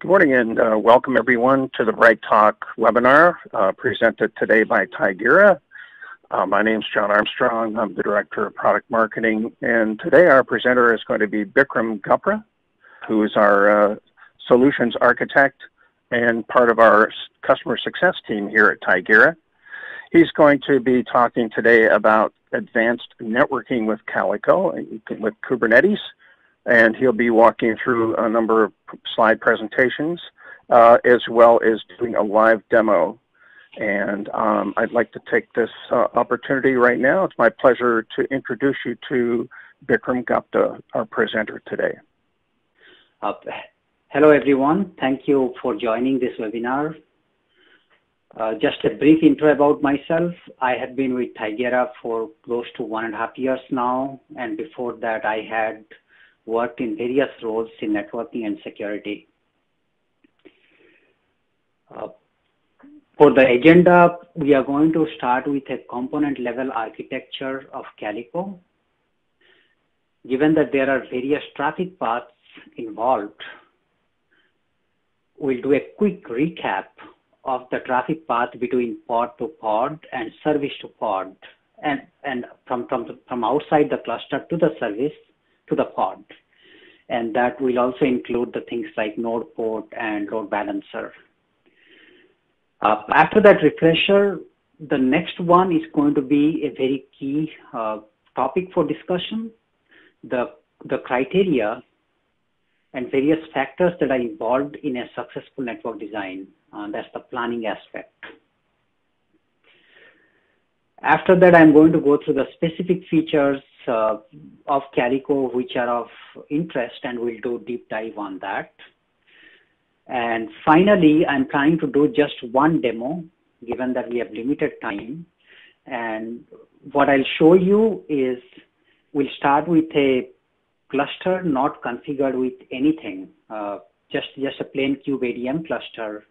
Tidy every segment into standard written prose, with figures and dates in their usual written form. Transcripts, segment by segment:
Good morning and welcome everyone to the BrightTalk webinar presented today by Tigera. My name is John Armstrong. I'm the Director of Product Marketing, and today our presenter is going to be Bikram Gupra, who is our Solutions Architect and part of our Customer Success team here at Tigera. He's going to be talking today about advanced networking with Calico, with Kubernetes, and he'll be walking through a number of slide presentations, as well as doing a live demo. And I'd like to take this opportunity right now. It's my pleasure to introduce you to Bikram Gupta, our presenter today. Hello, everyone. Thank you for joining this webinar. Just a brief intro about myself. I have been with Tigera for close to 1.5 years now, and before that I had worked in various roles in networking and security. For the agenda, we are going to start with a component level architecture of Calico. Given that there are various traffic paths involved, we'll do a quick recap of the traffic path between pod to pod and service to pod, and from outside the cluster to the service to the pod. And that will also include the things like node port and load balancer. After that refresher, the next one is going to be a very key topic for discussion, the criteria and various factors that are involved in a successful network design. That's the planning aspect. After that, I'm going to go through the specific features of Calico which are of interest, and we'll do deep dive on that. And finally, I'm planning to do just one demo, given that we have limited time. And what I'll show you is we'll start with a cluster not configured with anything, just a plain kubeadm cluster,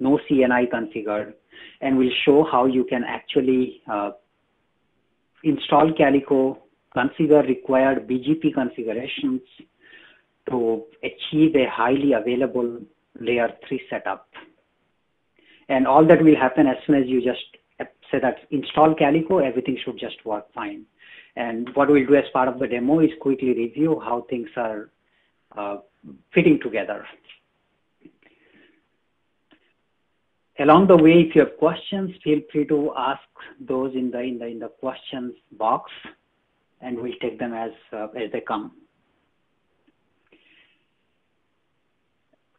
no CNI configured, and we'll show how you can actually install Calico, configure required BGP configurations to achieve a highly available layer 3 setup. And all that will happen as soon as you just say that install Calico, everything should just work fine. And what we'll do as part of the demo is quickly review how things are fitting together. Along the way, if you have questions, feel free to ask those in the questions box, and we'll take them as they come.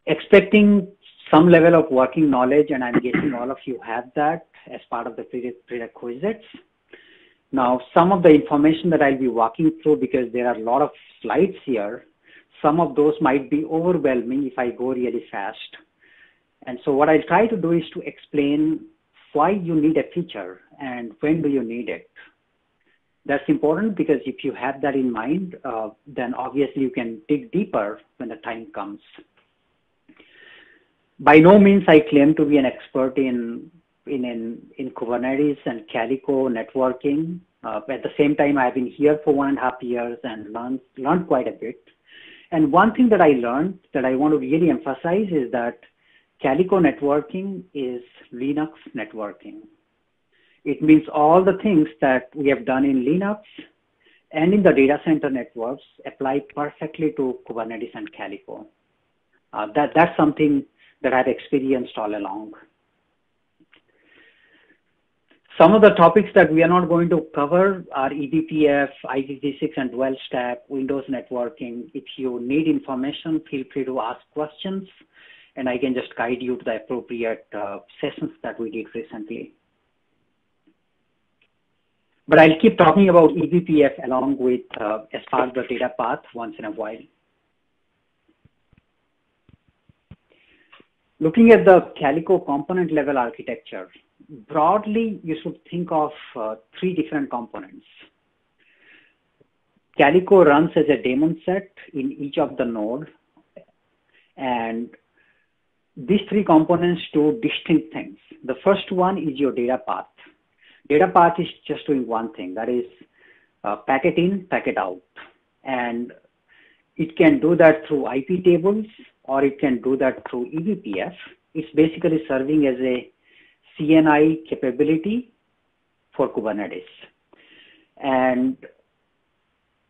Expecting some level of working knowledge, and I'm guessing all of you have that as part of the prerequisites. Now, some of the information that I'll be walking through, because there are a lot of slides here, some of those might be overwhelming if I go really fast. And so what I'll try to do is to explain why you need a feature and when do you need it. That's important because if you have that in mind, then obviously you can dig deeper when the time comes. By no means I claim to be an expert in Kubernetes and Calico networking. At the same time, I've been here for 1.5 years and learned quite a bit. And one thing that I learned that I want to really emphasize is that Calico networking is Linux networking. It means all the things that we have done in Linux and in the data center networks apply perfectly to Kubernetes and Calico. That's something that I've experienced all along. Some of the topics that we are not going to cover are eBPF, IPv6 and dual stack, Windows networking. If you need information, feel free to ask questions, and I can just guide you to the appropriate sessions that we did recently. But I'll keep talking about eBPF along with as part of the data path once in a while. Looking at the Calico component level architecture, broadly, you should think of 3 different components. Calico runs as a daemon set in each of the nodes, and these 3 components do distinct things. The first one is your data path. Data path is just doing one thing, that is packet in, packet out. And it can do that through IP tables or it can do that through eBPF. It's basically serving as a CNI capability for Kubernetes. And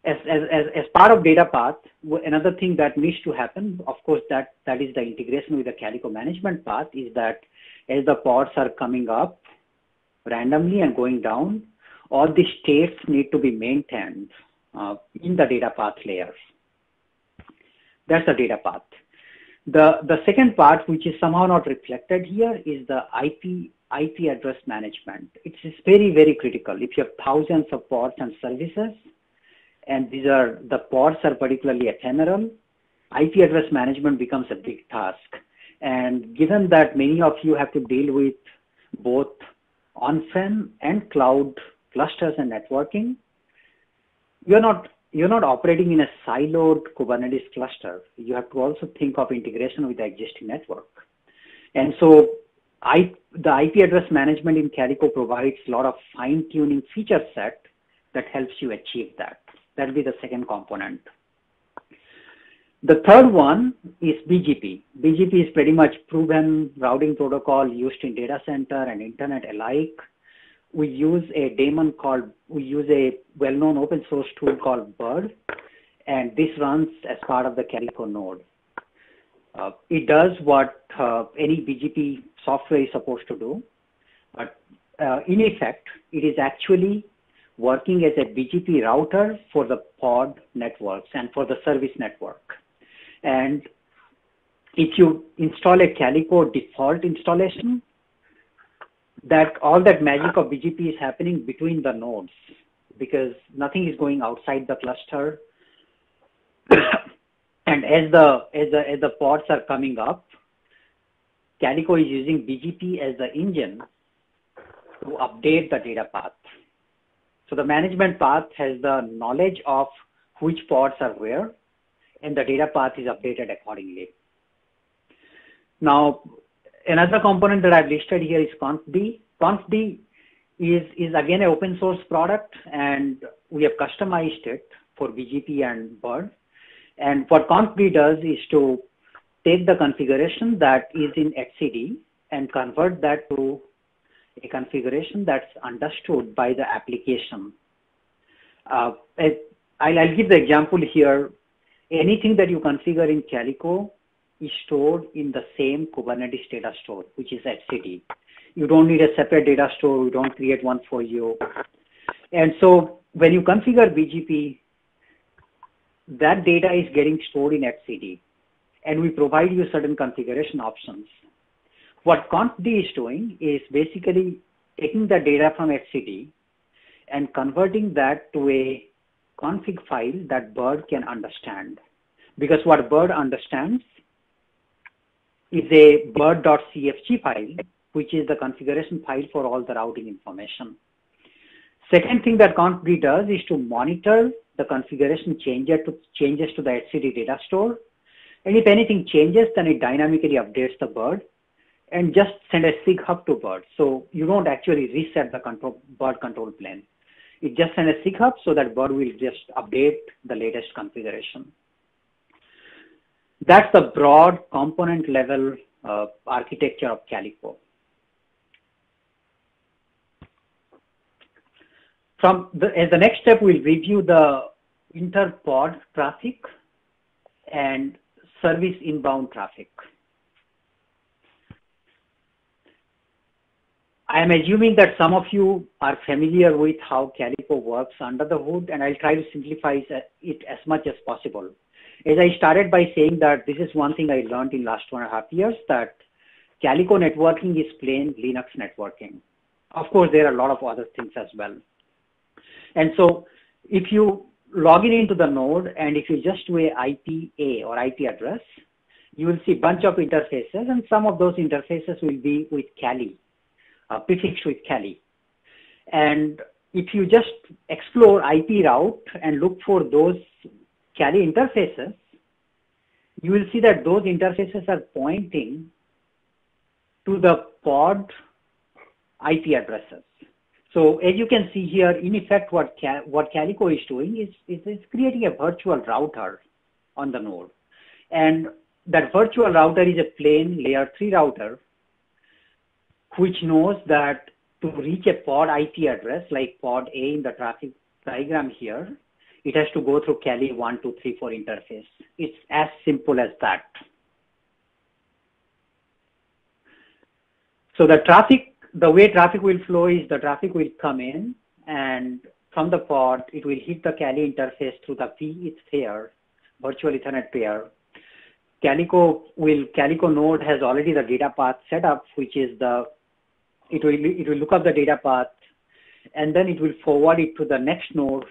as part of data path, another thing that needs to happen, of course, that is the integration with the Calico management path, is that as the pods are coming up randomly and going down, all the states need to be maintained in the data path layers. That's the data path. The second part, which is somehow not reflected here, is the IP address management. It's very, very critical. If you have thousands of pods and services, and the pods are particularly ephemeral, IP address management becomes a big task. And given that many of you have to deal with both on-prem and cloud clusters and networking, you're not operating in a siloed Kubernetes cluster. You have to also think of integration with the existing network. And so the IP address management in Calico provides a lot of fine-tuning feature set that helps you achieve that. That'll be the second component. The third one is BGP. BGP is pretty much proven routing protocol used in data center and internet alike. We use a well-known open source tool called Bird, and this runs as part of the Calico node. It does what any BGP software is supposed to do, but in effect, it is actually working as a BGP router for the pod networks and for the service network. And if you install a Calico default installation, all that magic of BGP is happening between the nodes, because nothing is going outside the cluster. And as the pods are coming up, Calico is using BGP as the engine to update the data path. So the management path has the knowledge of which pods are where, and the data path is updated accordingly. Now, another component that I've listed here is ConfD. ConfD is again an open source product, and we have customized it for BGP and Bird. And what ConfD does is to take the configuration that is in etcd and convert that to a configuration that's understood by the application. I'll give the example here. Anything that you configure in Calico is stored in the same Kubernetes data store, which is etcd. You don't need a separate data store. We don't create one for you. And so when you configure BGP, that data is getting stored in etcd, and we provide you certain configuration options. What ConfD is doing is basically taking the data from etcd and converting that to a config file that Bird can understand. Because what Bird understands is a bird.cfg file, which is the configuration file for all the routing information. Second thing that ConfD does is to monitor the configuration changes to the etcd data store. And if anything changes, then it dynamically updates the Bird and just send a SIG hub to Bird. So you don't actually reset the Bird control plane. It just sends a SIG hub so that Bird will just update the latest configuration. That's the broad component level architecture of Calico. As the next step, we'll review the inter-pod traffic and service inbound traffic. I am assuming that some of you are familiar with how Calico works under the hood, and I'll try to simplify it as much as possible. As I started by saying that this is one thing I learned in the last 2.5 years, that Calico networking is plain Linux networking. Of course, there are a lot of other things as well. And so if you log into the node, and if you just do a IPA or IP address, you will see a bunch of interfaces, and some of those interfaces will be with Cali, prefixed with Cali. And if you just explore IP route and look for those Cali interfaces, you will see that those interfaces are pointing to the pod IP addresses. So as you can see here, in effect, what Calico is doing is creating a virtual router on the node. And that virtual router is a plain layer 3 router, which knows that to reach a pod IP address, like pod A in the traffic diagram here, it has to go through Kali 1234 interface. It's as simple as that. So the way traffic will flow is the traffic will come in, and from the pod, it will hit the Kali interface through the PETH pair, virtual Ethernet pair. Calico node has already the data path set up, which is it will look up the data path, and then it will forward it to the next node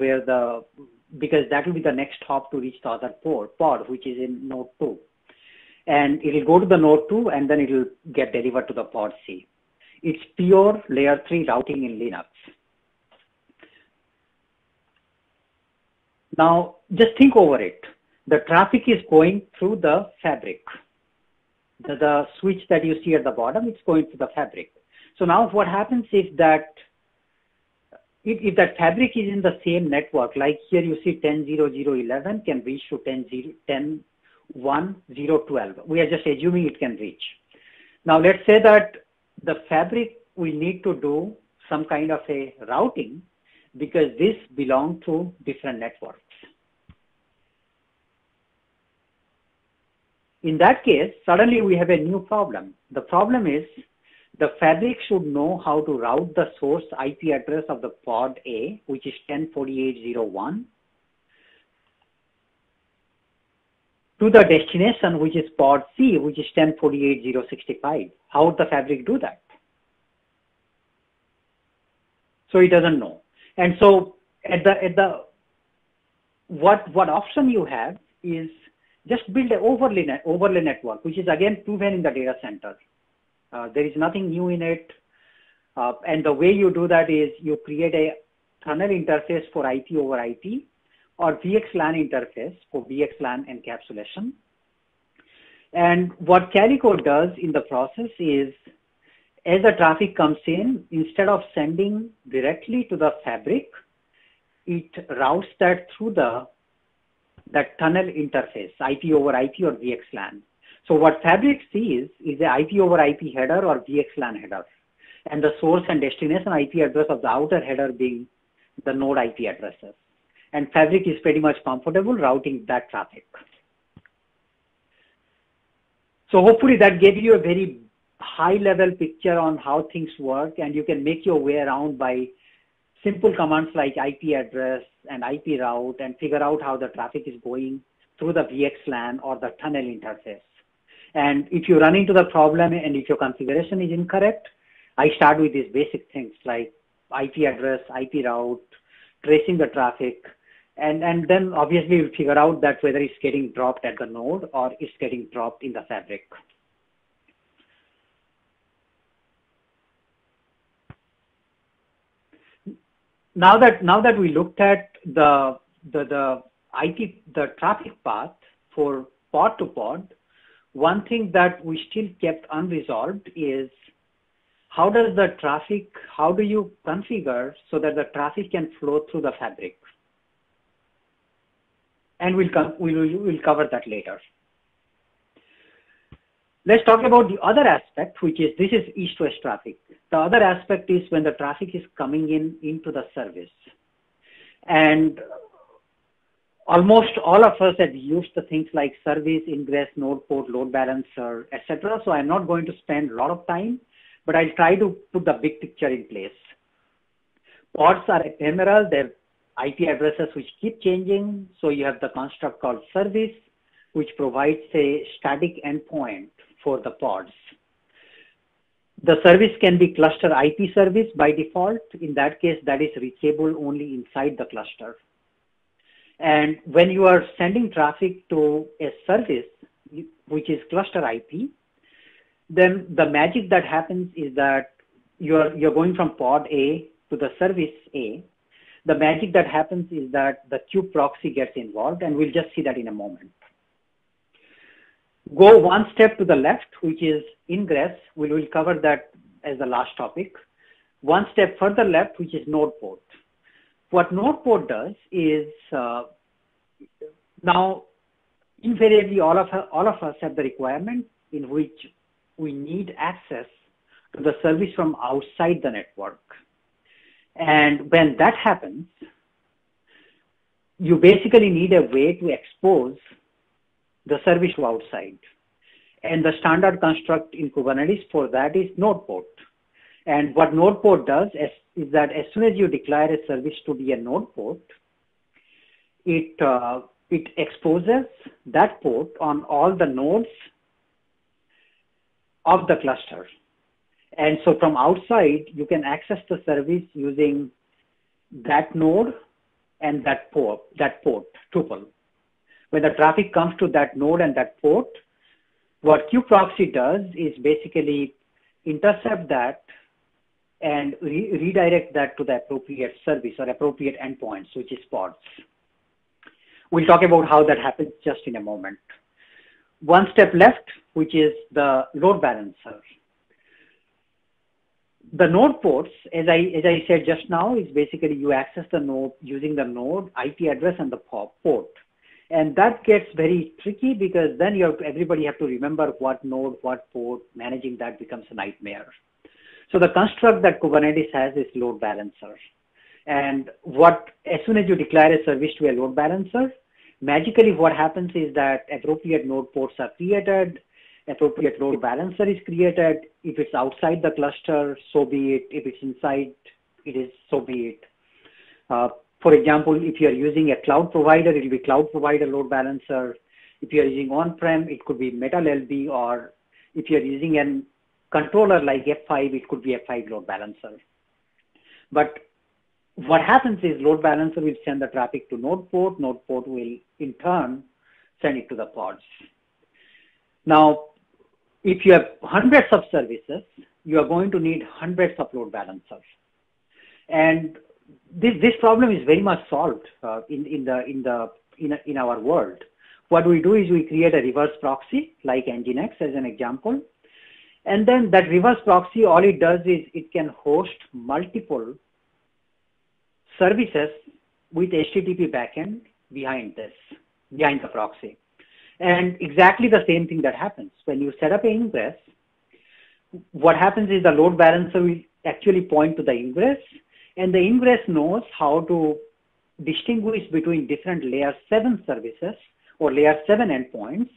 because that will be the next hop to reach the other pod, which is in node 2. And it will go to the node 2, and then it will get delivered to the pod C. It's pure layer 3 routing in Linux. Now, just think over it. The traffic is going through the fabric. The switch that you see at the bottom, it's going through the fabric. So now what happens is that if that fabric is in the same network, like here you see 10.0.0.11 can reach to 10.1.0.12. We are just assuming it can reach. Now let's say that the fabric will need to do some kind of a routing because this belongs to different networks. In that case, suddenly we have a new problem. The problem is the fabric should know how to route the source IP address of the pod A, which is 10.48.0.1, to the destination, which is pod C, which is 10.48.0.65. How would the fabric do that? So it doesn't know. And so what option you have is just build an overlay network, which is again proven in the data center. There is nothing new in it. And the way you do that is you create a tunnel interface for IP over IP or VXLAN interface for VXLAN encapsulation. And what Calico does in the process is, as the traffic comes in, instead of sending directly to the fabric, it routes that through that tunnel interface, IP over IP or VXLAN. So what fabric sees is the IP over IP header or VXLAN header, and the source and destination IP address of the outer header being the node IP addresses. And fabric is pretty much comfortable routing that traffic. So hopefully that gave you a very high level picture on how things work, and you can make your way around by simple commands like IP address and IP route and figure out how the traffic is going through the VXLAN or the tunnel interface. And if you run into the problem and if your configuration is incorrect, I start with these basic things like IP address, IP route, tracing the traffic, and then obviously you'll figure out that whether it's getting dropped at the node or it's getting dropped in the fabric. Now that we looked at the traffic path for pod to pod, one thing that we still kept unresolved is how do you configure so that the traffic can flow through the fabric? And we'll cover that later. Let's talk about the other aspect, which is this is east-west traffic. The other aspect is when the traffic is coming into the service. And almost all of us have used the things like service, ingress, node port, load balancer, etc. So I'm not going to spend a lot of time, but I'll try to put the big picture in place. Pods are ephemeral. They're IP addresses which keep changing. So you have the construct called service, which provides a static endpoint for the pods. The service can be cluster IP service by default. In that case, that is reachable only inside the cluster. And when you are sending traffic to a service, which is cluster IP, then the magic that happens is that you're going from pod A to the service A. The magic that happens is that the kube proxy gets involved, and we'll just see that in a moment. Go one step to the left, which is ingress. We will cover that as the last topic. One step further left, which is node port. What node port does is now invariably all of us have the requirement in which we need access to the service from outside the network. And when that happens, you basically need a way to expose the service to outside. And the standard construct in Kubernetes for that is node port. And what node port does is that as soon as you declare a service to be a node port, it exposes that port on all the nodes of the cluster. And so from outside, you can access the service using that node and that port tuple. When the traffic comes to that node and that port, what kube-proxy does is basically intercept that and redirect that to the appropriate service or appropriate endpoints, which is pods. We'll talk about how that happens just in a moment. One step left, which is the load balancer. The node ports, as I said just now, is basically you access the node using the node IP address and the port. And that gets very tricky because then everybody have to remember what node, what port. Managing that becomes a nightmare. So the construct that Kubernetes has is load balancer. And as soon as you declare a service to a load balancer, magically what happens is that appropriate node ports are created, appropriate load balancer is created. If it's outside the cluster, so be it. If it's inside, so be it. For example, if you're using a cloud provider, it will be cloud provider load balancer. If you're using on-prem, it could be Metal LB, or if you're using a controller like F5, it could be F5 load balancer. But what happens is load balancer will send the traffic to node port will in turn send it to the pods. Now, if you have hundreds of services, you are going to need hundreds of load balancers. And this problem is very much solved in our world. What we do is we create a reverse proxy like Nginx as an example. And then that reverse proxy, all it does is it can host multiple services with HTTP backend behind the proxy. And exactly the same thing that happens. When you set up an ingress, what happens is the load balancer will actually point to the ingress, and the ingress knows how to distinguish between different layer 7 services or layer 7 endpoints.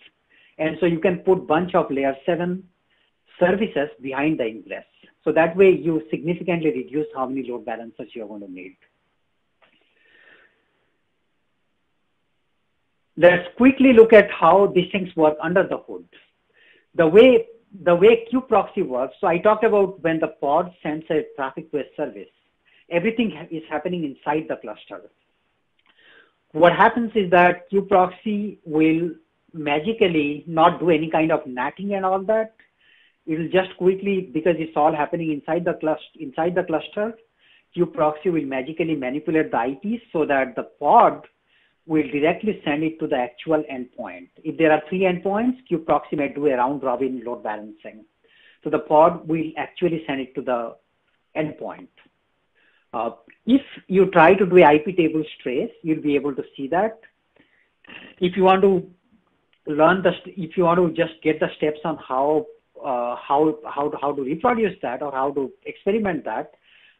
And so you can put bunch of layer 7 services behind the ingress. So that way you significantly reduce how many load balancers you're going to need. Let's quickly look at how these things work under the hood. The way kube-proxy works, so I talked about when the pod sends a traffic to a service, everything is happening inside the cluster. What happens is that kube-proxy will magically not do any kind of natting and all that. It will just quickly, because it's all happening inside the cluster, kube-proxy will magically manipulate the IPs so that the pod will directly send it to the actual endpoint. If there are 3 endpoints, kube-proxy may do a round-robin load balancing. So the pod will actually send it to the endpoint. If you try to do IP table trace, you'll be able to see that. If you want to if you want to just get the steps on how to reproduce that or how to experiment that,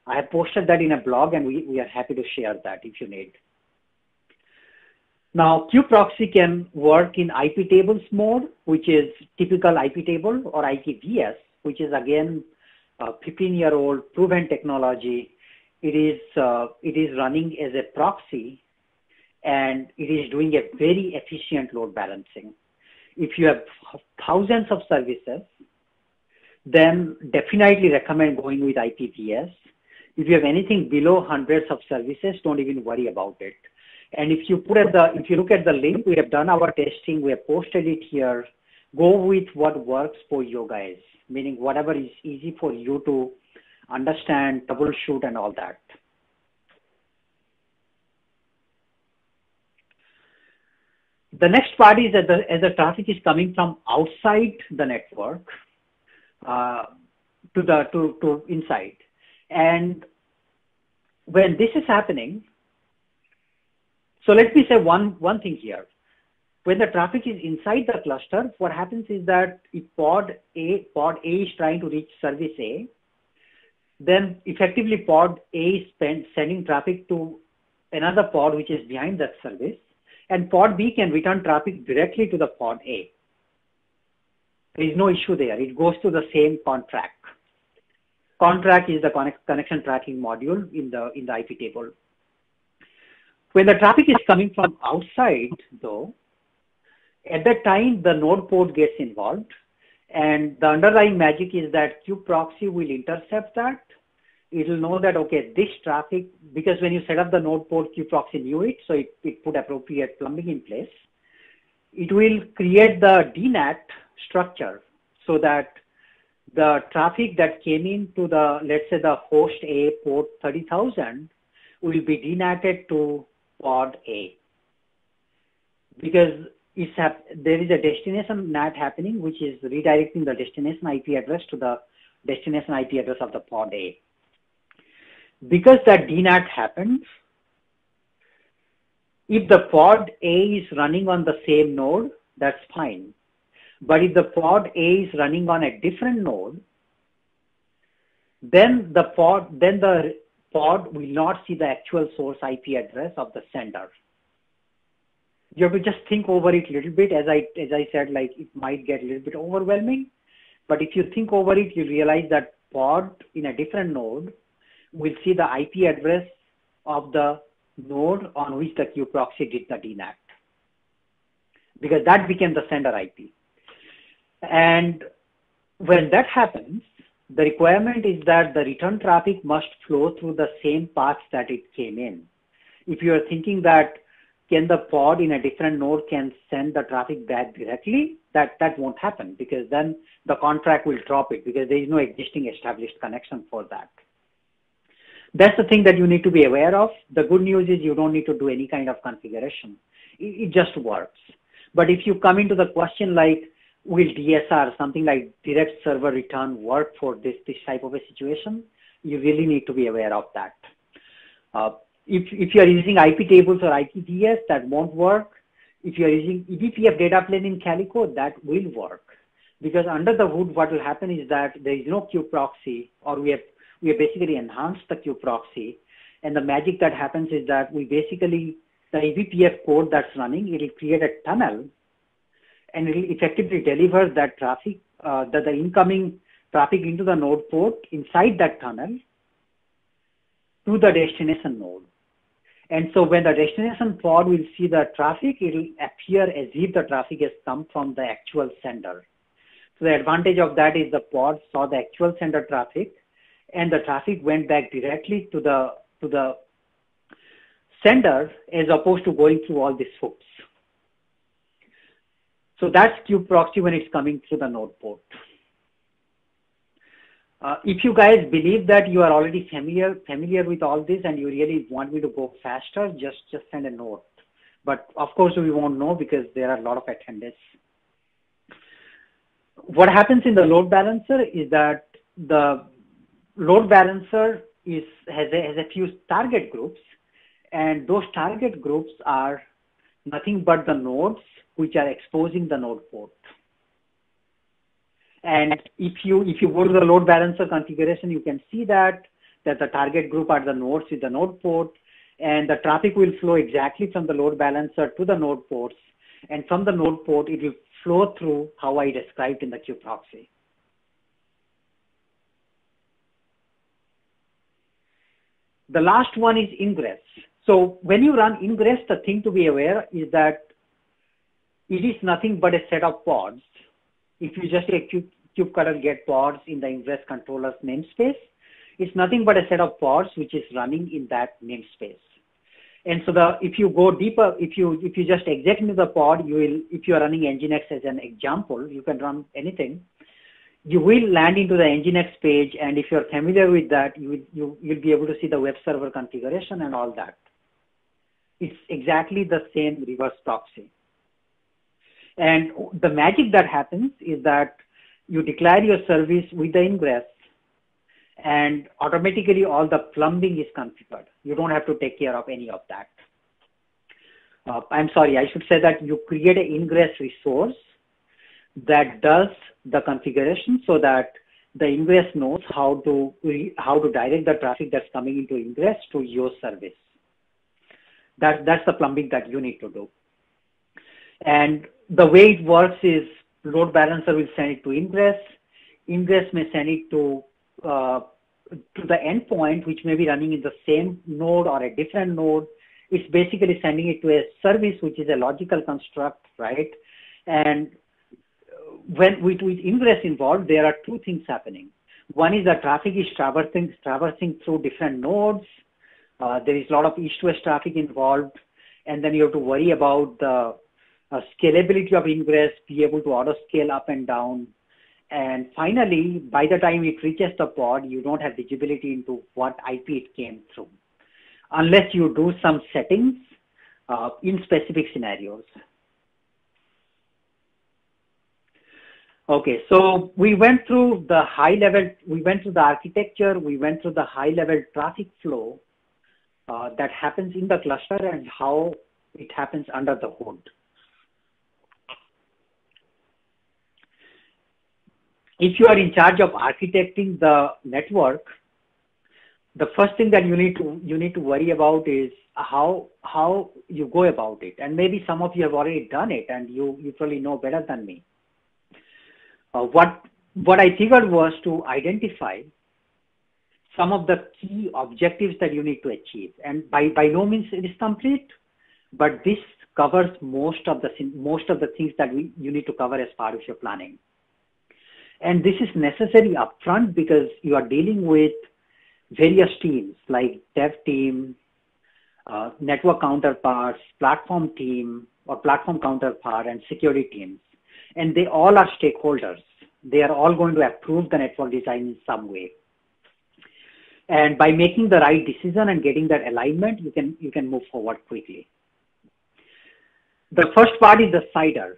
I have posted that in a blog, and we are happy to share that if you need. Now, kube-proxy can work in IP tables mode, which is typical IP table, or IPVS, which is again a 15-year-old proven technology. It is running as a proxy, and it is doing a very efficient load balancing. If you have thousands of services, then definitely recommend going with IPVS. If you have anything below hundreds of services, don't even worry about it. And if you look at the link, we have done our testing, we have posted it here. Go with what works for you guys, meaning whatever is easy for you to understand, troubleshoot, and all that. The next part is that as the traffic is coming from outside the network to inside, and when this is happening, so let me say one thing here. When the traffic is inside the cluster, what happens is that if pod A is trying to reach service A, then effectively pod A is sending traffic to another pod which is behind that service, and pod B can return traffic directly to the pod A. There is no issue there. It goes to the same contract. Contract is the connection tracking module in the IP table. When the traffic is coming from outside, though, at that time the node port gets involved, and the underlying magic is that kubeproxy will intercept that. It will know that, okay, this traffic, because when you set up the node port, kubeproxy knew it, so it put appropriate plumbing in place. It will create the DNAT structure so that the traffic that came into the, let's say the host A port 30,000 will be DNATed to pod A. Because there is a destination NAT happening, which is redirecting the destination IP address to the destination IP address of the pod A. Because that DNAT happens, if the pod A is running on the same node, that's fine. But if the pod A is running on a different node, then the pod will not see the actual source IP address of the sender. You have to just think over it a little bit. As I said, like, it might get a little bit overwhelming, but if you think over it, you realize that pod in a different node will see the IP address of the node on which the kubeproxy did the DNAT, because that became the sender IP. And when that happens, the requirement is that the return traffic must flow through the same paths that it came in. If you are thinking that can the pod in a different node can send the traffic back directly, that won't happen, because then the contract will drop it, because there is no existing established connection for that. That's the thing that you need to be aware of. The good news is you don't need to do any kind of configuration. It just works. But if you come into the question like, will DSR, something like direct server return, work for this type of a situation, you really need to be aware of that. If you are using IP tables or IPDS, that won't work. If you are using eBPF data plane in Calico, that will work. Because under the hood, what will happen is that there is no kubeproxy, or we have basically enhanced the kubeproxy. And the magic that happens is that we basically, the eBPF code that's running, it will create a tunnel, and it will effectively deliver that traffic, the incoming traffic into the node port inside that tunnel to the destination node. And so when the destination pod will see the traffic, it will appear as if the traffic has come from the actual sender. So the advantage of that is the pod saw the actual sender traffic, and the traffic went back directly to the sender, as opposed to going through all these hoops. So that's kubeproxy when it's coming through the node port. If you guys believe that you are already familiar with all this and you really want me to go faster, just send a note. But of course we won't know, because there are a lot of attendees. What happens in the load balancer is that the load balancer has a few target groups, and those target groups are nothing but the nodes which are exposing the node port. And if you go to the load balancer configuration, you can see that the target group are the nodes with the node port, and the traffic will flow exactly from the load balancer to the node ports, and from the node port it will flow through how I described in the kubeproxy. The last one is ingress. So when you run ingress, the thing to be aware is that it is nothing but a set of pods. If you just say kubectl get pods in the ingress controller's namespace, it's nothing but a set of pods which is running in that namespace. And so if you go deeper, if you just exec into the pod, if you are running Nginx as an example, you can run anything. You will land into the Nginx page, and if you're familiar with that, you'll be able to see the web server configuration and all that. It's exactly the same reverse proxy. And the magic that happens is that you declare your service with the ingress, and automatically all the plumbing is configured. You don't have to take care of any of that. I'm sorry, I should say that you create an ingress resource that does the configuration so that the ingress knows how to direct the traffic that's coming into ingress to your service. That's the plumbing that you need to do. And the way it works is load balancer will send it to ingress. Ingress may send it to the endpoint, which may be running in the same node or a different node. It's basically sending it to a service, which is a logical construct, right? And when with ingress involved, there are two things happening. One is that traffic is traversing through different nodes. There is a lot of east-west traffic involved, and then you have to worry about the scalability of ingress, be able to auto scale up and down. And finally, by the time it reaches the pod, you don't have visibility into what IP it came through, unless you do some settings in specific scenarios. Okay, so we went through the high level, we went through the architecture, we went through the high level traffic flow that happens in the cluster and how it happens under the hood. If you are in charge of architecting the network, the first thing that you need to worry about is how you go about it. And maybe some of you have already done it and you probably know better than me. What I figured was to identify some of the key objectives that you need to achieve. And by no means it is complete, but this covers most of the things that you need to cover as part of your planning. And this is necessary upfront because you are dealing with various teams like dev team, network counterparts, platform team or platform counterpart, and security teams. And they all are stakeholders. They are all going to approve the network design in some way. And by making the right decision and getting that alignment, you can move forward quickly. The first part is the CIDR,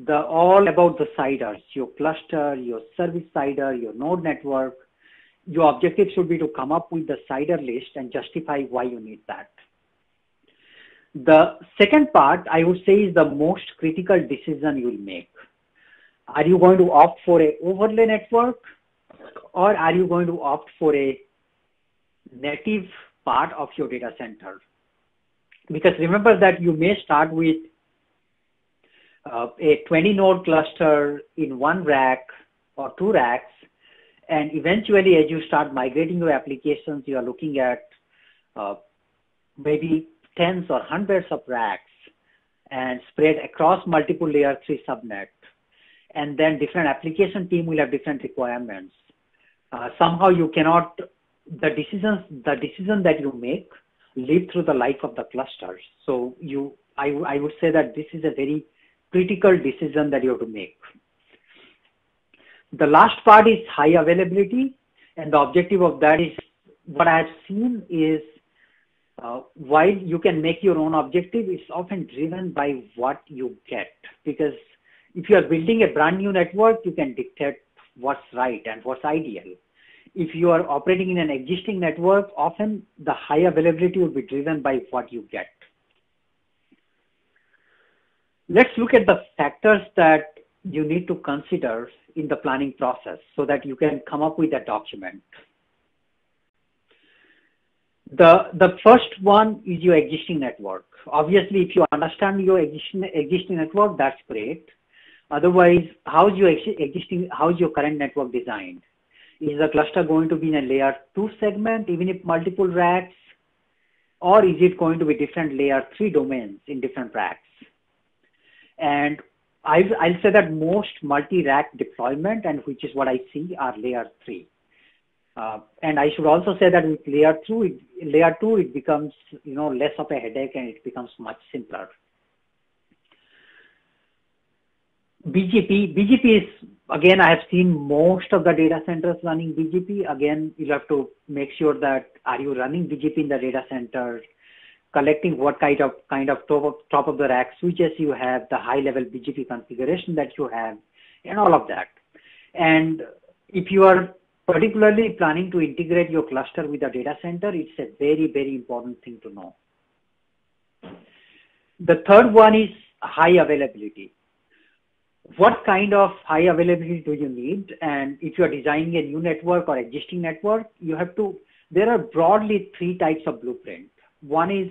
the all about the CIDRs, your cluster, your service CIDR, your node network. Your objective should be to come up with the CIDR list and justify why you need that. The second part, I would say, is the most critical decision you will make. Are you going to opt for an overlay network, or are you going to opt for a native part of your data center? Because remember that you may start with a 20-node cluster in one rack or two racks, and eventually as you start migrating your applications, you are looking at maybe tens or hundreds of racks and spread across multiple layer 3 subnet. And then different application team will have different requirements. Somehow you cannot, the decision that you make live through the life of the clusters. So I would say that this is a very critical decision that you have to make. The last part is high availability, and the objective of that is, what I have seen is, while you can make your own objective, it's often driven by what you get. Because if you are building a brand new network, you can dictate what's right and what's ideal. If you are operating in an existing network, often the high availability will be driven by what you get. Let's look at the factors that you need to consider in the planning process so that you can come up with a document. The first one is your existing network. Obviously, if you understand your existing network, that's great. Otherwise, how's your current network designed? Is the cluster going to be in a layer 2 segment, even if multiple racks? Or is it going to be different layer 3 domains in different racks? And I'll say that most multi-rack deployment, and which is what I see, are layer 3. And I should also say that with layer 2, it becomes less of a headache and it becomes much simpler. BGP is, again, I have seen most of the data centers running BGP. Again, you'll have to make sure that are you running BGP in the data center, collecting what kind of top of the rack switches you have, the high level BGP configuration that you have, and all of that. And if you are particularly planning to integrate your cluster with the data center, it's a very, very important thing to know. The third one is high availability. What kind of high availability do you need? And if you're designing a new network or existing network, there are broadly three types of blueprint. One is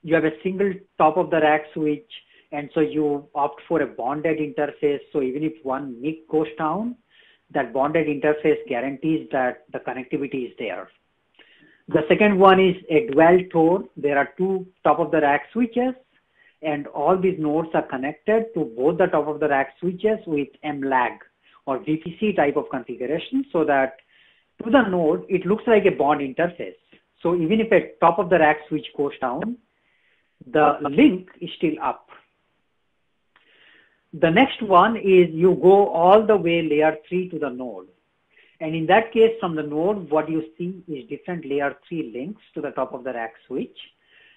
you have a single top of the rack switch, and so you opt for a bonded interface. So even if one NIC goes down, that bonded interface guarantees that the connectivity is there. The second one is a dual TOR. There are two top of the rack switches, and all these nodes are connected to both the top of the rack switches with MLAG or VPC type of configuration, so that to the node, it looks like a bond interface. So even if a top of the rack switch goes down, the link is still up. The next one is you go all the way layer 3 to the node. And in that case, from the node, what you see is different layer 3 links to the top of the rack switch.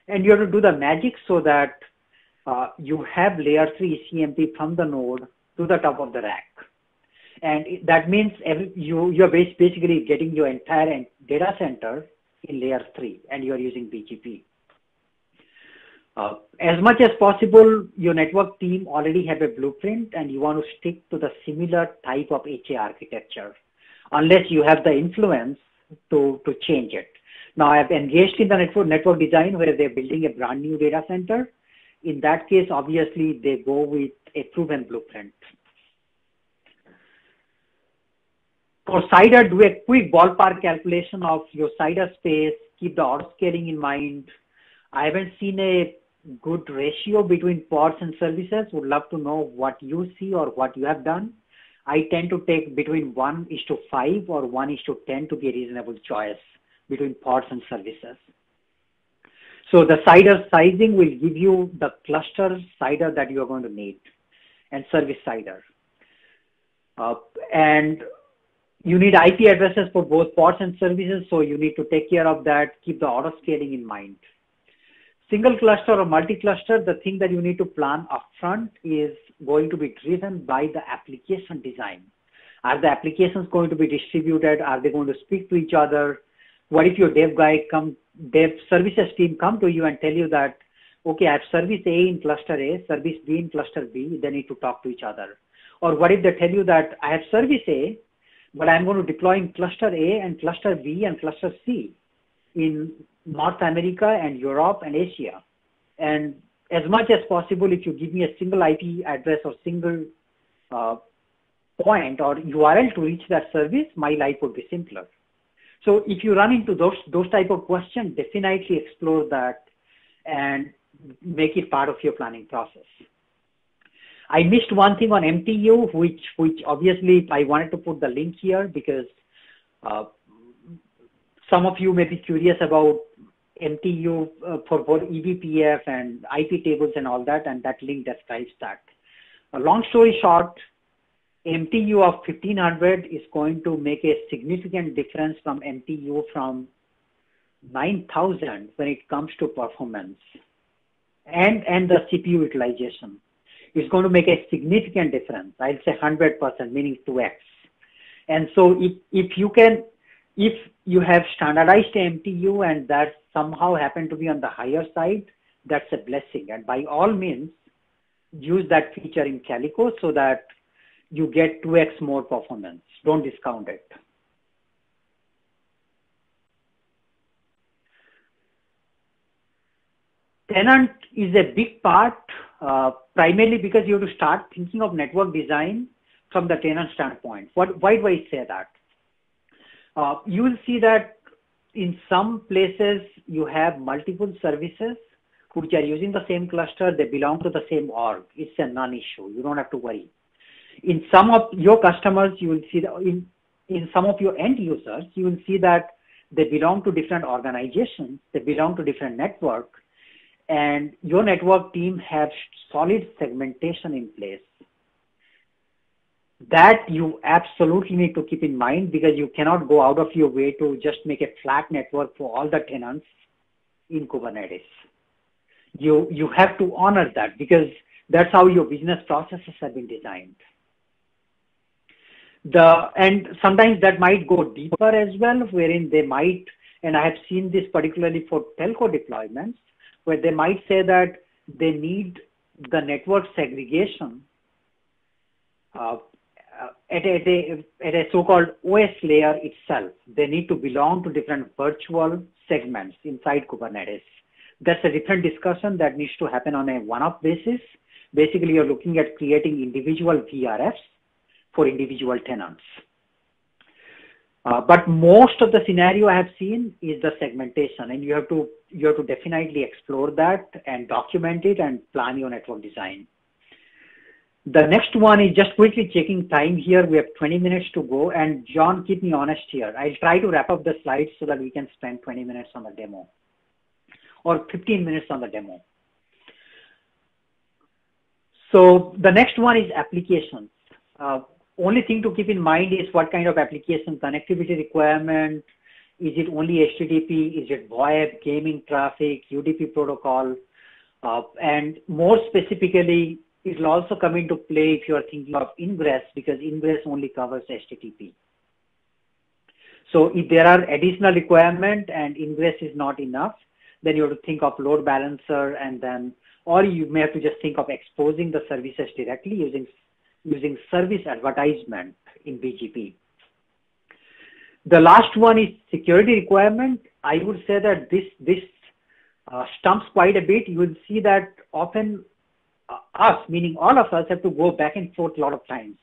And you have to do the magic so that you have layer 3 ECMP from the node to the top of the rack. And that means you're basically getting your entire data center in layer 3, and you're using BGP. As much as possible, your network team already have a blueprint, and you want to stick to the similar type of HA architecture, unless you have the influence to change it. Now, I've engaged in the network design where they're building a brand new data center. In that case, obviously, they go with a proven blueprint. For CIDR, do a quick ballpark calculation of your CIDR space, keep the auto scaling in mind. I haven't seen a good ratio between pods and services. Would love to know what you see or what you have done. I tend to take between 1:5 or 1:10 to be a reasonable choice between pods and services. So the CIDR sizing will give you the cluster CIDR that you are going to need, and service CIDR. And you need IP addresses for both pods and services, so you need to take care of that. Keep the auto scaling in mind. Single cluster or multi-cluster, the thing that you need to plan upfront is going to be driven by the application design. Are the applications going to be distributed? Are they going to speak to each other? What if your dev services team come to you and tell you that, okay, I have service A in cluster A, service B in cluster B, they need to talk to each other. Or what if they tell you that I have service A, but I'm going to deploy in cluster A and cluster B and cluster C in North America and Europe and Asia. And as much as possible, if you give me a single IP address or single point or URL to reach that service, my life would be simpler. So if you run into those type of questions, definitely explore that and make it part of your planning process. I missed one thing on MTU, which obviously I wanted to put the link here because some of you may be curious about MTU for both eBPF and IP tables and all that, and that link describes that. A long story short, MTU of 1500 is going to make a significant difference from MTU from 9000 when it comes to performance and the CPU utilization. It's going to make a significant difference. I'll say 100%, meaning 2x. And so if you have standardized MTU and that somehow happen to be on the higher side, that's a blessing. And by all means, use that feature in Calico so that you get 2x more performance. Don't discount it. Tenant is a big part, primarily because you have to start thinking of network design from the tenant standpoint. Why do I say that? You will see that in some places you have multiple services which are using the same cluster. They belong to the same org. It's a non-issue. You don't have to worry. In some of your customers, you will see that in some of your end users, you will see that they belong to different organizations. They belong to different networks. And your network team has solid segmentation in place. That you absolutely need to keep in mind because you cannot go out of your way to just make a flat network for all the tenants in Kubernetes. You have to honor that because that's how your business processes have been designed. And sometimes that might go deeper as well, wherein they might, and I have seen this particularly for telco deployments, where they might say that they need the network segregation at a so-called OS layer itself. They need to belong to different virtual segments inside Kubernetes. That's a different discussion that needs to happen on a one-off basis. Basically, you're looking at creating individual VRFs for individual tenants. But most of the scenario I have seen is the segmentation, and you have to definitely explore that and document it and plan your network design. The next one is just quickly checking time here. We have 20 minutes to go, and John, keep me honest here. I'll try to wrap up the slides so that we can spend 20 minutes on the demo or 15 minutes on the demo. So the next one is applications. Only thing to keep in mind is what kind of application connectivity requirement. Is it only HTTP? Is it VoIP, gaming traffic, UDP protocol? And more specifically, it will also come into play if you are thinking of ingress, because ingress only covers HTTP. So if there are additional requirements and ingress is not enough, then you have to think of load balancer, and then, or you may have to just think of exposing the services directly using service advertisement in BGP. The last one is security requirement. I would say that this stumps quite a bit. You will see that often us, meaning all of us, have to go back and forth a lot of times,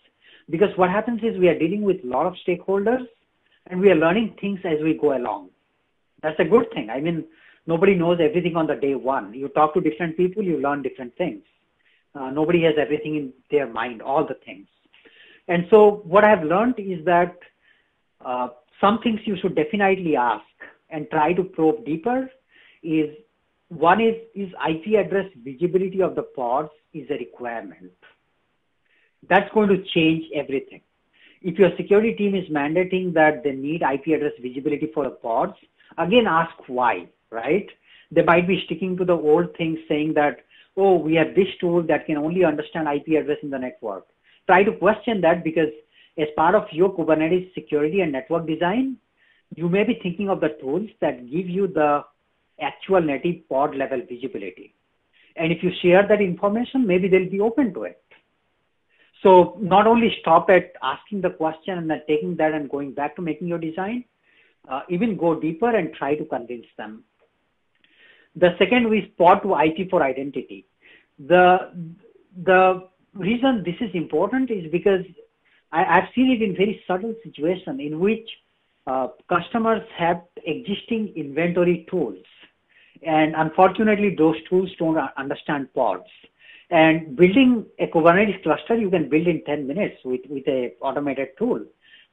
because what happens is we are dealing with a lot of stakeholders and we are learning things as we go along. That's a good thing. I mean, nobody knows everything on the day one. You talk to different people, you learn different things. Nobody has everything in their mind, all the things. And so what I have learned is that some things you should definitely ask and try to probe deeper is, one is IP address visibility of the pods is a requirement. That's going to change everything. If your security team is mandating that they need IP address visibility for the pods, again, ask why, right? They might be sticking to the old things saying that, oh, we have this tool that can only understand IP address in the network. Try to question that, because as part of your Kubernetes security and network design, you may be thinking of the tools that give you the actual native pod level visibility. And if you share that information, maybe they'll be open to it. So not only stop at asking the question and then taking that and going back to making your design, even go deeper and try to convince them. The second is pod to IP for identity. The reason this is important is because I've seen it in very subtle situation in which customers have existing inventory tools. And unfortunately, those tools don't understand pods. And building a Kubernetes cluster, you can build in 10 minutes with a automated tool.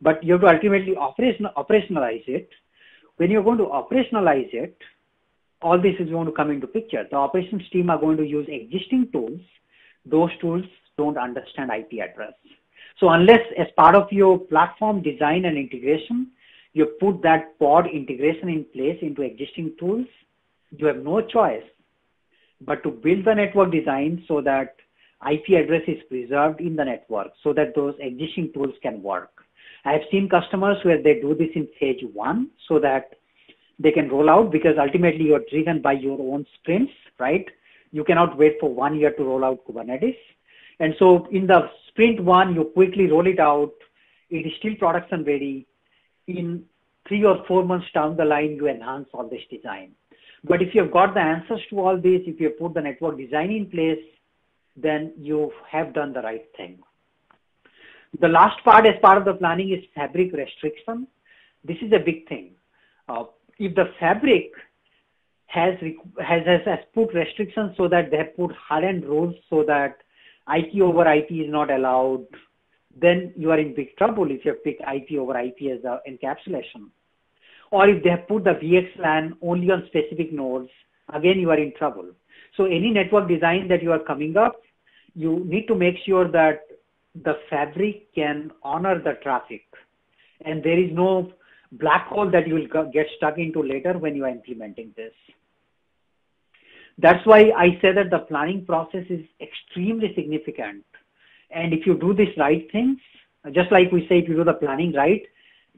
But you have to ultimately operationalize it. When you're going to operationalize it, all this is going to come into picture. The operations team are going to use existing tools. Those tools don't understand IP address. So unless as part of your platform design and integration, you put that pod integration in place into existing tools, you have no choice but to build the network design so that IP address is preserved in the network so that those existing tools can work. I have seen customers where they do this in phase one so that they can roll out, because ultimately you're driven by your own sprints, right? You cannot wait for 1 year to roll out Kubernetes. And so in the sprint one, you quickly roll it out. It is still production ready. In 3 or 4 months down the line, you enhance all this design. But if you've got the answers to all this, if you put the network design in place, then you have done the right thing. The last part as part of the planning is fabric restriction. This is a big thing. If the fabric has put restrictions so that they have put hardened rules so that IP over IP is not allowed, then you are in big trouble if you have picked IP over IP as the encapsulation. Or if they have put the VXLAN only on specific nodes, again, you are in trouble. So any network design that you are coming up, you need to make sure that the fabric can honor the traffic. And there is no black hole that you will get stuck into later when you are implementing this. That's why I say that the planning process is extremely significant. And if you do these right things, just like we say, if you do the planning right,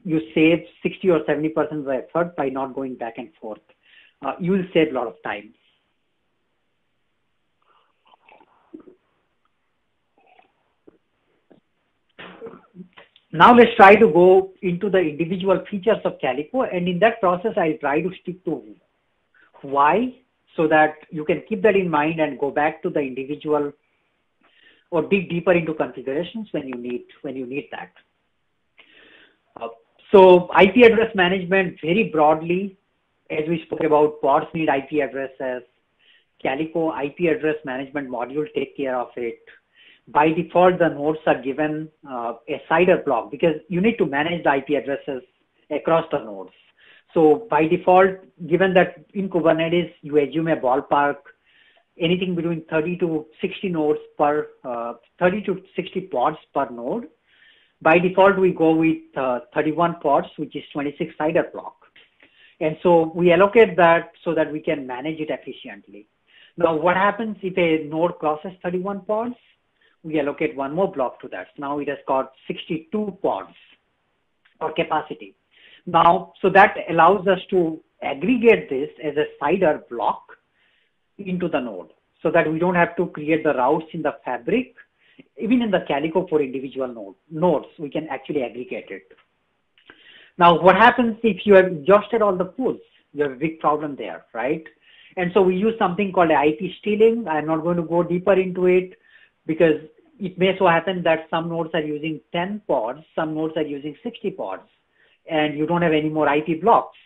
you save 60 or 70% of the effort by not going back and forth. You will save a lot of time. Now let's try to go into the individual features of Calico, and in that process, I'll try to stick to why, so that you can keep that in mind and go back to the individual or dig deeper into configurations when you need that. So IP address management, very broadly, as we spoke about, pods need IP addresses. Calico IP address management module take care of it. By default, the nodes are given a CIDR block because you need to manage the IP addresses across the nodes. So by default, given that in Kubernetes, you assume a ballpark, anything between 30 to 60 nodes per, 30 to 60 pods per node. By default, we go with 31 pods, which is 26 CIDR block. And so we allocate that so that we can manage it efficiently. Now, what happens if a node crosses 31 pods? We allocate one more block to that. Now it has got 62 pods or capacity. Now, so that allows us to aggregate this as a CIDR block into the node so that we don't have to create the routes in the fabric. Even in the Calico for individual nodes, we can actually aggregate it. Now, what happens if you have exhausted all the pools? You have a big problem there, right? And so we use something called IP stealing. I'm not going to go deeper into it because it may so happen that some nodes are using 10 pods, some nodes are using 60 pods, and you don't have any more IP blocks.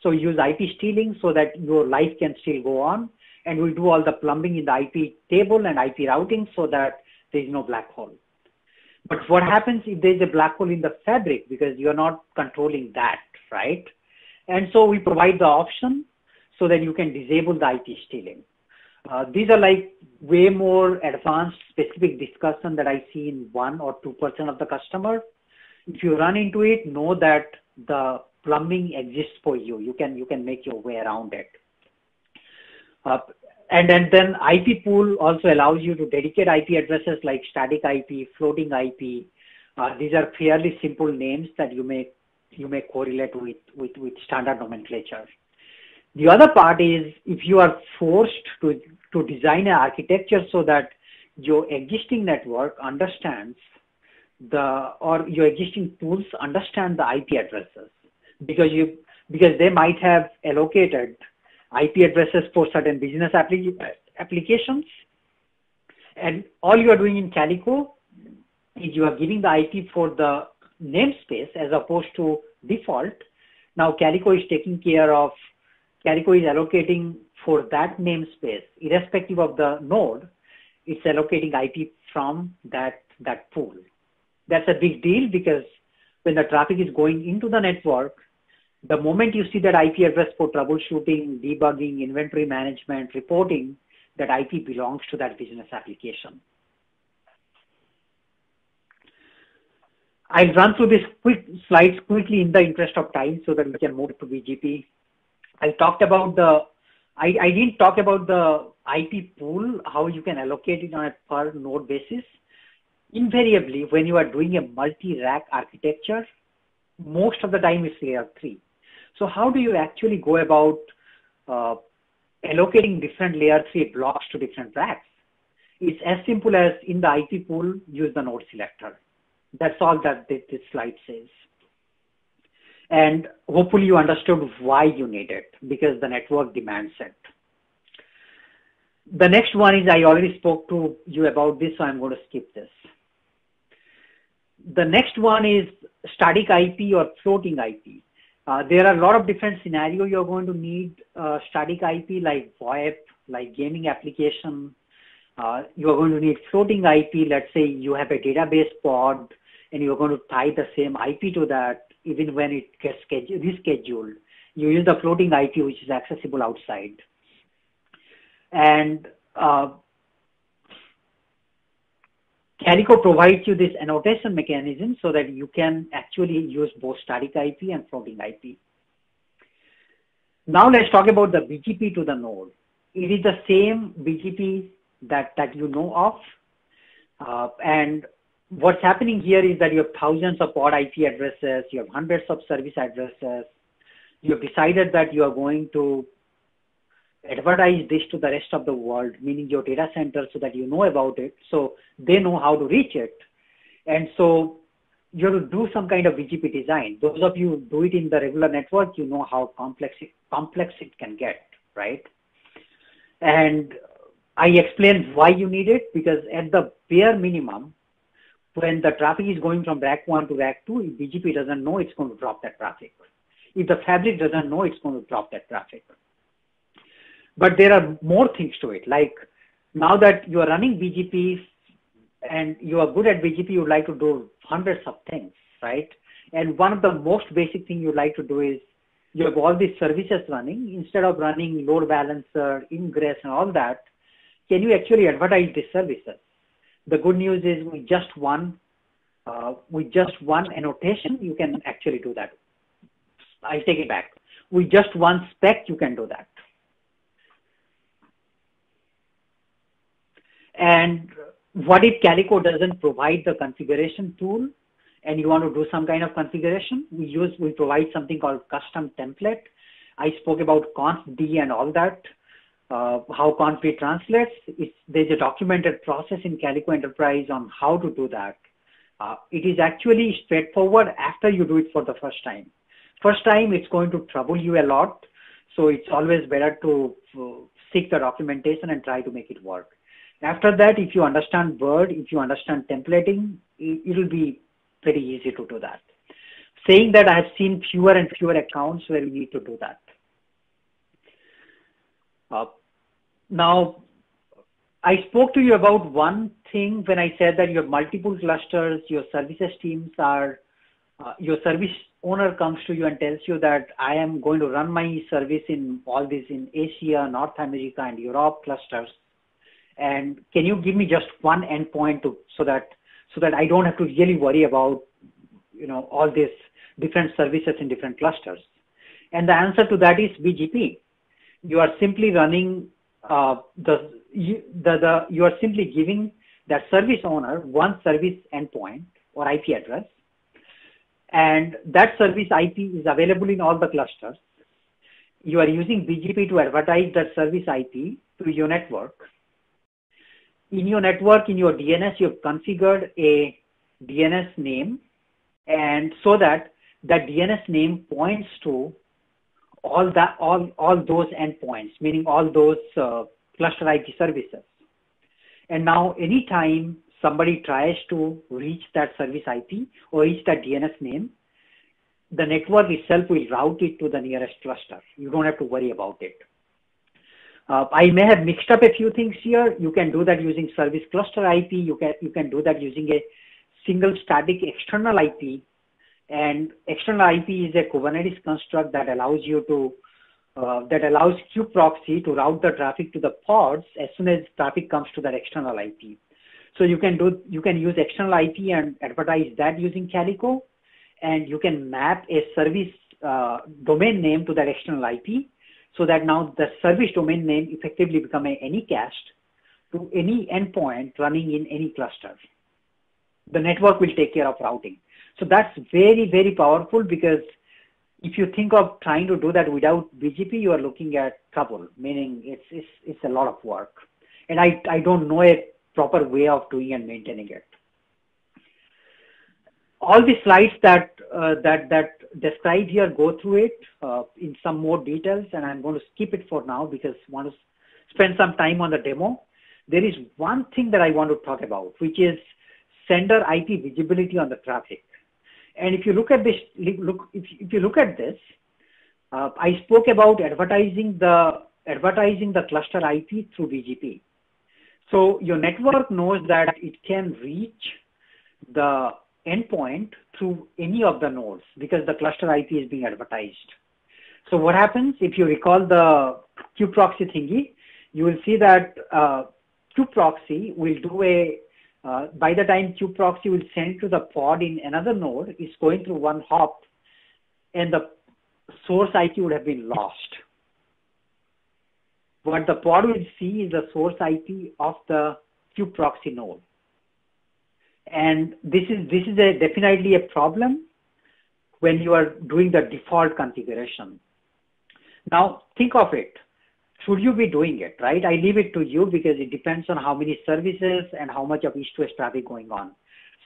So we use IP stealing so that your life can still go on, and we'll do all the plumbing in the IP table and IP routing so that there is no black hole. But what happens if there's a black hole in the fabric because you're not controlling that, right? And so we provide the option so that you can disable the IP stealing. These are like way more advanced specific discussion that I see in 1 or 2% of the customer. If you run into it, know that the plumbing exists for you. You can make your way around it. And then IP pool also allows you to dedicate IP addresses like static IP, floating IP. These are fairly simple names that you may correlate with standard nomenclature. The other part is if you are forced to design an architecture so that your existing network understands or your existing tools understand the IP addresses because they might have allocated IP addresses for certain business applications. And all you are doing in Calico is you are giving the IP for the namespace as opposed to default. Now Calico is allocating for that namespace, irrespective of the node, it's allocating IP from that pool. That's a big deal because when the traffic is going into the network, the moment you see that IP address for troubleshooting, debugging, inventory management, reporting, that IP belongs to that business application. I'll run through these quick slides quickly in the interest of time so that we can move to BGP. I didn't talk about the IP pool, how you can allocate it on a per node basis. Invariably, when you are doing a multi-rack architecture, most of the time it's layer 3. So how do you actually go about allocating different layer 3 blocks to different racks? It's as simple as in the IP pool, use the node selector. That's all that this slide says. And hopefully you understood why you need it, because the network demands it. The next one is, I already spoke to you about this, so I'm going to skip this. The next one is static IP or floating IP. There are a lot of different scenarios you're going to need static IP, like VoIP, like gaming application. You're going to need floating IP. Let's say you have a database pod and you're going to tie the same IP to that even when it gets rescheduled. You use the floating IP, which is accessible outside. And Calico provides you this annotation mechanism so that you can actually use both static IP and floating IP. Now let's talk about the BGP to the node. It is the same BGP that you know of. And what's happening here is that you have thousands of pod IP addresses, you have hundreds of service addresses. You have decided that you are going to advertise this to the rest of the world, meaning your data center, so that you know about it, so they know how to reach it. And so you have to do some kind of BGP design. Those of you who do it in the regular network, you know how complex it can get, right? And I explained why you need it, because at the bare minimum, when the traffic is going from rack 1 to rack 2, if BGP doesn't know, it's going to drop that traffic. If the fabric doesn't know, it's going to drop that traffic. But there are more things to it. Like now that you are running BGP and you are good at BGP, you would like to do hundreds of things, right? And one of the most basic things you like to do is you have all these services running. Instead of running load balancer, ingress, and all that, can you actually advertise these services? The good news is with just one annotation, you can actually do that. I take it back. With just one spec, you can do that. And what if Calico doesn't provide the configuration tool and you want to do some kind of configuration? We provide something called custom template. I spoke about conf.d and all that, how conf.d translates. There's a documented process in Calico Enterprise on how to do that. It is actually straightforward after you do it for the first time. First time, it's going to trouble you a lot. So it's always better to seek the documentation and try to make it work. After that, if you understand Word, if you understand templating, it will be pretty easy to do that. Saying that, I have seen fewer and fewer accounts where we need to do that. Now, I spoke to you about one thing when I said that you have multiple clusters, your services teams are, your service owner comes to you and tells you that I am going to run my service in all these in Asia, North America, and Europe clusters. And can you give me just one endpoint so that I don't have to really worry about, all these different services in different clusters? And the answer to that is BGP. You are simply running you are simply giving that service owner one service endpoint or IP address, and that service IP is available in all the clusters. You are using BGP to advertise that service IP to your network. In your network, in your DNS, you have configured a DNS name, and so that DNS name points to all those endpoints, meaning all those cluster IP services. And now anytime somebody tries to reach that service IP or reach that DNS name, the network itself will route it to the nearest cluster. You don't have to worry about it. I may have mixed up a few things here. You can do that using service cluster IP. You can do that using a single static external IP. And external IP is a Kubernetes construct that allows you to allows kubeproxy to route the traffic to the pods as soon as traffic comes to that external IP. So you can use external IP and advertise that using Calico, and you can map a service domain name to that external IP, so that now the service domain name effectively become a anycast to any endpoint running in any cluster. The network will take care of routing. So that's very, very powerful, because if you think of trying to do that without BGP, you are looking at trouble, meaning it's a lot of work. And I don't know a proper way of doing and maintaining it. All the slides that describe here, go through it in some more details, and I'm going to skip it for now because I want to spend some time on the demo. There is one thing that I want to talk about, which is sender IP visibility on the traffic. And if you look at this, if you look at this, I spoke about advertising the cluster IP through BGP. So your network knows that it can reach the endpoint through any of the nodes because the cluster IP is being advertised. So what happens, if you recall the kubeproxy thingy, you will see that kubeproxy will do by the time kubeproxy will send to the pod in another node, it's going through one hop, and the source IP would have been lost. What the pod will see is the source IP of the kubeproxy node. And this is definitely a problem when you are doing the default configuration. Now think of it. should you be doing it, right? I leave it to you because it depends on how many services and how much of east-west traffic going on.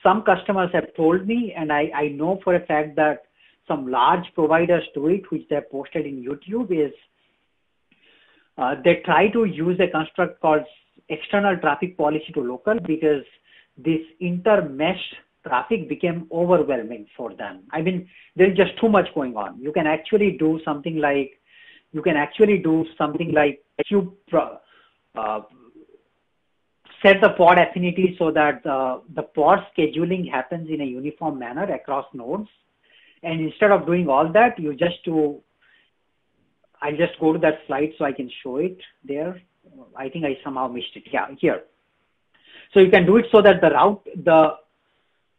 Some customers have told me, and I know for a fact that some large providers do it, which they have posted in YouTube, is they try to use a construct called external traffic policy to local, because this intermeshed traffic became overwhelming for them. I mean, there's just too much going on. You can actually do something like set the pod affinity so that the pod scheduling happens in a uniform manner across nodes. And instead of doing all that, you just do, I'll just go to that slide so I can show it there. I think I somehow missed it. Yeah, here. So you can do it so that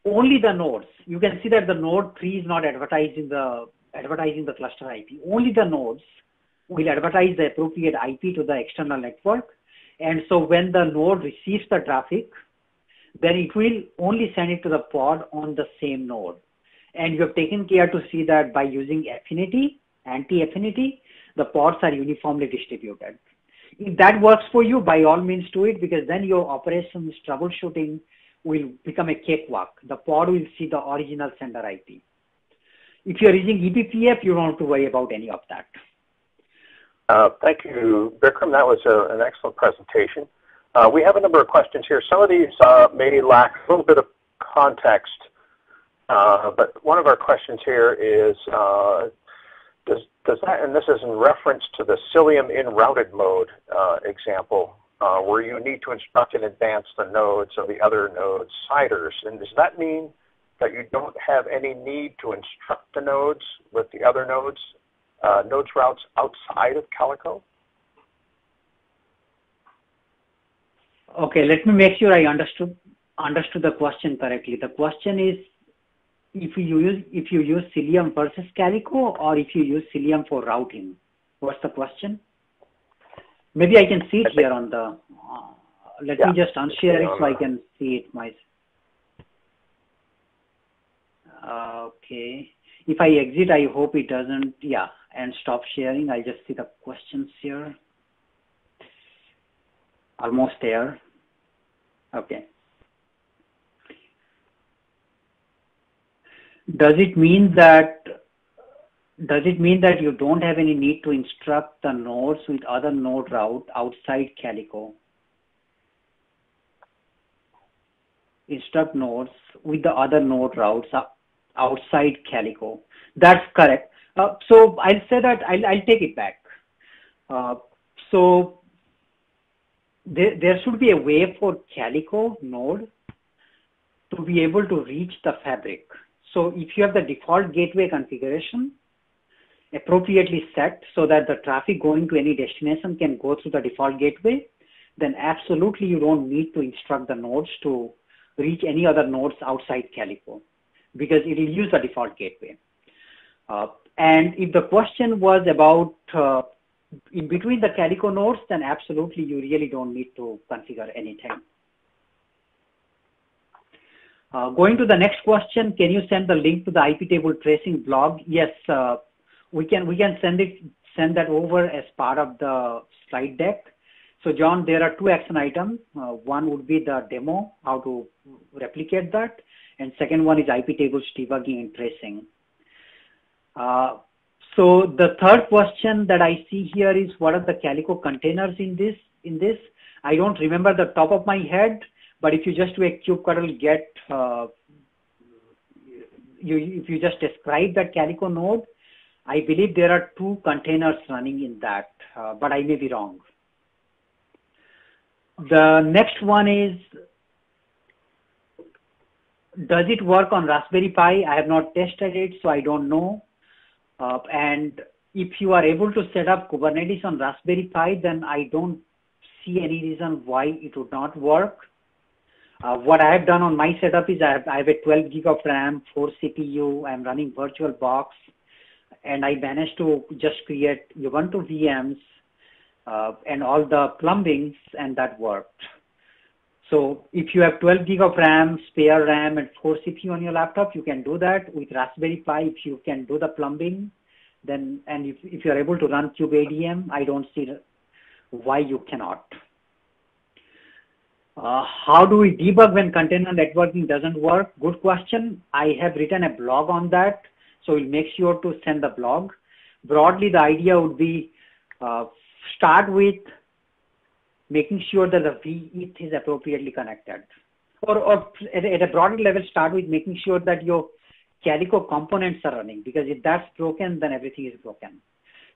only the nodes, you can see that the node 3 is not advertising the cluster IP. Only the nodes will advertise the appropriate IP to the external network. And so when the node receives the traffic, then it will only send it to the pod on the same node. And you have taken care to see that by using affinity, anti-affinity, the pods are uniformly distributed. If that works for you, by all means do it, because then your operations troubleshooting will become a cakewalk. The pod will see the original sender IP. If you're using eBPF, you don't have to worry about any of that. Thank you, Bikram. That was an excellent presentation. We have a number of questions here. Some of these may lack a little bit of context, but one of our questions here is, does that, and this is in reference to the Cilium in routed mode example, where you need to instruct in advance the nodes of the other nodes' CIDRs. And does that mean that you don't have any need to instruct the nodes with the other nodes routes outside of Calico? Okay, let me make sure I understood the question correctly. The question is, if you use Cilium versus Calico, or if you use Cilium for routing. What's the question? Maybe I can see it here on the. Let me just unshare it so I can see it myself. Okay. If I exit, I hope it doesn't. Yeah, and stop sharing. I just see the questions here. Almost there. Okay. Does it mean that you don't have any need to instruct the nodes with other node route outside Calico? Instruct nodes with the other node routes outside Calico. That's correct. So I'll say that I'll take it back. So there should be a way for Calico node to be able to reach the fabric. So if you have the default gateway configuration appropriately set so that the traffic going to any destination can go through the default gateway, then absolutely you don't need to instruct the nodes to reach any other nodes outside Calico, because it will use the default gateway. And if the question was about in between the Calico nodes, then absolutely you really don't need to configure anything. Going to the next question, can you send the link to the IP table tracing blog? Yes, we can send that over as part of the slide deck. So John, there are 2 action items. One would be the demo, how to replicate that, and second one is IP tables debugging and tracing. So the third question that I see here is, what are the Calico containers in this? I don't remember the top of my head, but if you just do a kubectl get, if you just describe that Calico node, I believe there are 2 containers running in that, but I may be wrong. The next one is, does it work on Raspberry Pi? I have not tested it, so I don't know. And if you are able to set up Kubernetes on Raspberry Pi, then I don't see any reason why it would not work. What I have done on my setup is I have a 12 gig of RAM, 4 CPU, I'm running VirtualBox, and I managed to just create Ubuntu VMs and all the plumbings, and that worked. So if you have 12 gig of RAM, spare RAM, and 4 CPU on your laptop, you can do that. With Raspberry Pi, if you can do the plumbing, then, and if you're able to run kubeadm, I don't see why you cannot. How do we debug when container networking doesn't work? Good question. I have written a blog on that, so we'll make sure to send the blog. Broadly, the idea would be start with making sure that the vEth is appropriately connected. Or at a broader level, start with making sure that your Calico components are running, because if that's broken, then everything is broken.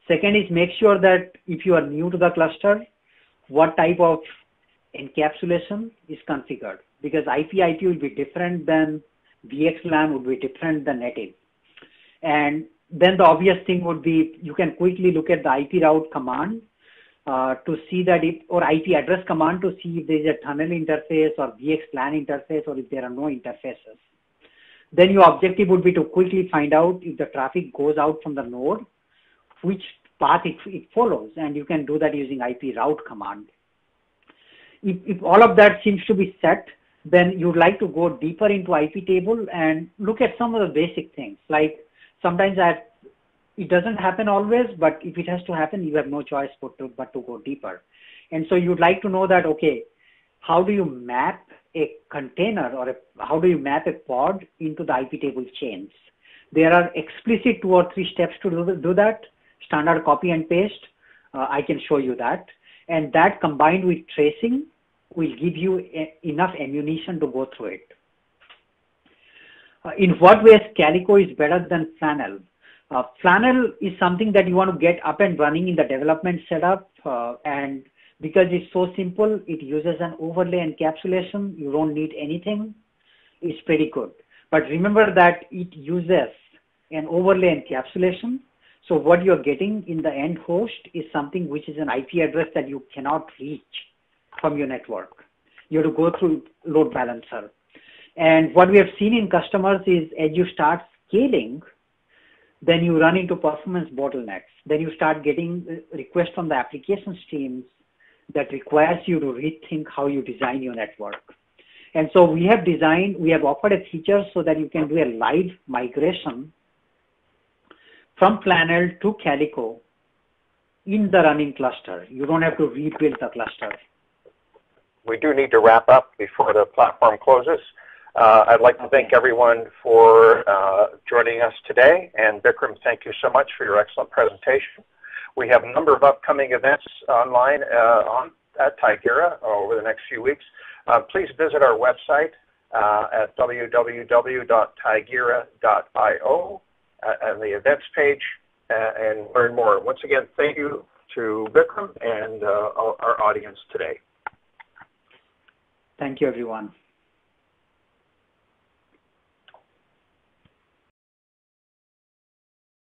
Second is make sure that if you are new to the cluster, what type of encapsulation is configured, because IP will be different than VXLAN, would be different than native. And then the obvious thing would be you can quickly look at the IP route command to see that or IP address command to see if there is a tunnel interface or VXLAN interface, or if there are no interfaces. Then your objective would be to quickly find out if the traffic goes out from the node, which path it follows, and you can do that using IP route command. If all of that seems to be set, then you'd like to go deeper into IP table and look at some of the basic things. Like sometimes it doesn't happen always, but if it has to happen, you have no choice but to go deeper. And so you'd like to know that, okay, how do you map a container, or how do you map a pod into the IP table chains? There are explicit 2 or 3 steps to do that. Standard copy and paste. I can show you that. And that combined with tracing will give you enough ammunition to go through it. In what ways Calico is better than Flannel? Flannel is something that you want to get up and running in the development setup, and because it's so simple, it uses an overlay encapsulation. You don't need anything. It's pretty good. But remember that it uses an overlay encapsulation. So what you're getting in the end host is something which is an IP address that you cannot reach from your network. You have to go through load balancer. And what we have seen in customers is as you start scaling, then you run into performance bottlenecks. Then you start getting requests from the application streams that requires you to rethink how you design your network. And so we have offered a feature so that you can do a live migration from Flannel to Calico in the running cluster. You don't have to rebuild the cluster. We do need to wrap up before the platform closes. I'd like to thank everyone for joining us today. And Vikram, thank you so much for your excellent presentation. We have a number of upcoming events online at Tigera over the next few weeks. Please visit our website at www.tigera.io and the events page and learn more. Once again, thank you to Vikram and our audience today. Thank you, everyone.